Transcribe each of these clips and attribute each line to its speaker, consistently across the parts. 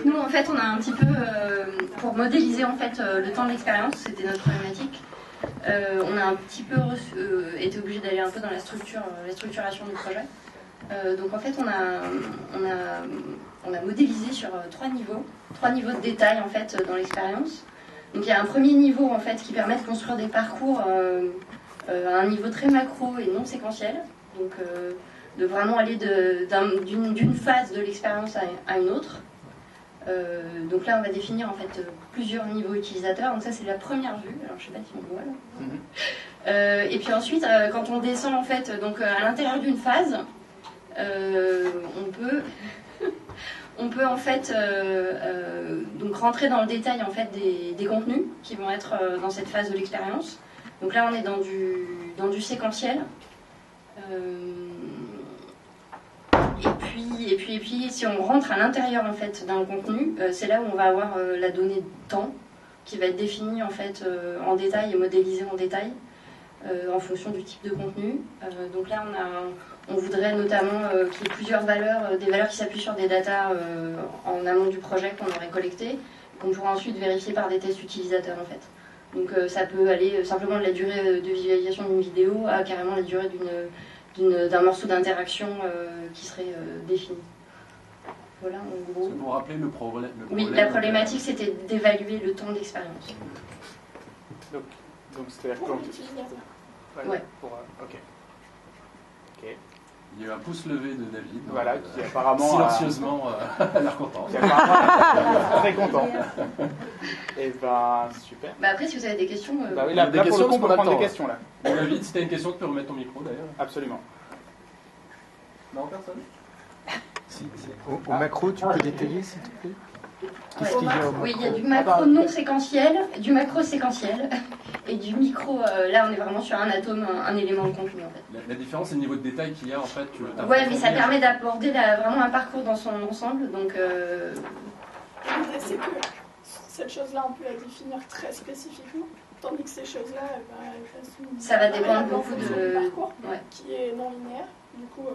Speaker 1: donc nous, en fait, on a un petit peu, pour modéliser en fait le temps de l'expérience, c'était notre problématique, on a un petit peu été obligé d'aller un peu dans la structuration du projet. Donc en fait, on a modélisé sur trois niveaux de détail en fait dans l'expérience. Donc il y a un premier niveau en fait qui permet de construire des parcours à un niveau très macro et non séquentiel. Donc de vraiment aller d'une phase de l'expérience à une autre. Donc là, on va définir en fait plusieurs niveaux utilisateurs. Donc ça, c'est la première vue. Alors, je sais pas si on voit là. Et puis ensuite, quand on descend en fait, donc à l'intérieur d'une phase, on peut en fait donc rentrer dans le détail en fait des contenus qui vont être dans cette phase de l'expérience. Donc là, on est dans du séquentiel. Et puis, si on rentre à l'intérieur en fait d'un contenu, c'est là où on va avoir la donnée temps qui va être définie en fait en détail et modélisée en détail en fonction du type de contenu. Donc là, on voudrait notamment qu'il y ait plusieurs valeurs, des valeurs qui s'appuient sur des datas en amont du projet qu'on aurait collectées, qu'on pourra ensuite vérifier par des tests utilisateurs en fait. Donc ça peut aller simplement de la durée de visualisation d'une vidéo à carrément la durée d'un morceau d'interaction qui serait défini. Voilà, en gros.
Speaker 2: C'est pour rappeler le problème.
Speaker 1: Oui, la problématique, c'était d'évaluer le temps d'expérience.
Speaker 3: Donc c'est-à-dire
Speaker 4: pour l'utilisateur.
Speaker 1: Ouais.
Speaker 3: Ok.
Speaker 2: Il y a eu un pouce levé de David.
Speaker 3: Voilà, qui apparemment
Speaker 2: silencieusement a l'air content.
Speaker 3: Qui apparemment très content. Et ben super.
Speaker 1: Bah après, si vous avez des questions.
Speaker 3: Bah oui, là pour le coup, on peut prendre des questions là.
Speaker 2: David, si tu as une question, tu peux remettre ton micro d'ailleurs.
Speaker 3: Absolument.
Speaker 2: Non, personne.
Speaker 5: Si. Au macro, tu peux détailler s'il te plaît? Qu'est-ce qu'il y a au macro?
Speaker 1: Oui, il y a du macro non séquentiel, du macro séquentiel et du micro. Là, on est vraiment sur un atome, un élément de contenu en fait.
Speaker 2: La différence, c'est le niveau de détail qu'il y a en fait.
Speaker 1: Ouais, mais ça permet d'aborder vraiment un parcours dans son ensemble. Donc.
Speaker 4: L'idée, c'est que cette chose-là, on peut la définir très spécifiquement, tandis que ces choses-là, elles sont.
Speaker 1: Ça va dépendre beaucoup de
Speaker 4: parcours qui est non linéaire. Du coup,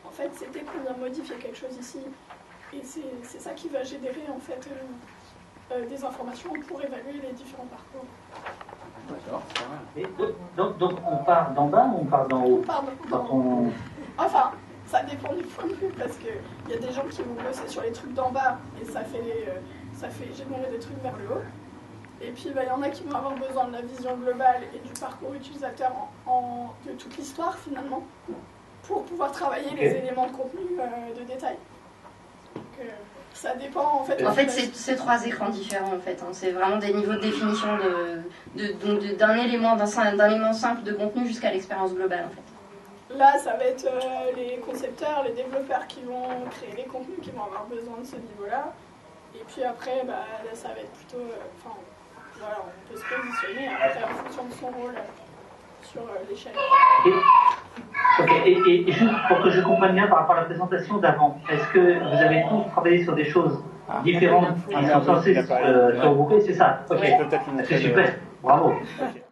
Speaker 4: en fait, c'est dès qu'on vient modifier quelque chose ici. Et c'est ça qui va générer en fait des informations pour évaluer les différents parcours.
Speaker 2: D'accord.
Speaker 6: Donc on part d'en bas ou on part d'en haut?
Speaker 4: Enfin, ça dépend du point de vue parce qu'il y a des gens qui vont bosser sur les trucs d'en bas et ça fait générer des trucs vers le haut. Et puis il y en a qui vont avoir besoin de la vision globale et du parcours utilisateur de toute l'histoire finalement pour pouvoir travailler les éléments de contenu de détail. Donc, ça dépend en fait.
Speaker 1: En fait, c'est trois écrans différents en fait. Hein. C'est vraiment des niveaux de définition d'un élément simple de contenu jusqu'à l'expérience globale en fait.
Speaker 4: Là, ça va être les concepteurs, les développeurs qui vont créer les contenus, qui vont avoir besoin de ce niveau-là. Et puis après, là, ça va être plutôt. Voilà, on peut se positionner après en fonction de son rôle sur l'échelle.
Speaker 6: Et juste pour que je comprenne bien par rapport à la présentation d'avant, est-ce que vous avez tous travaillé sur des choses différentes qui sont censées se regrouper? C'est ça. Ok, c'est super, bravo.
Speaker 3: Okay.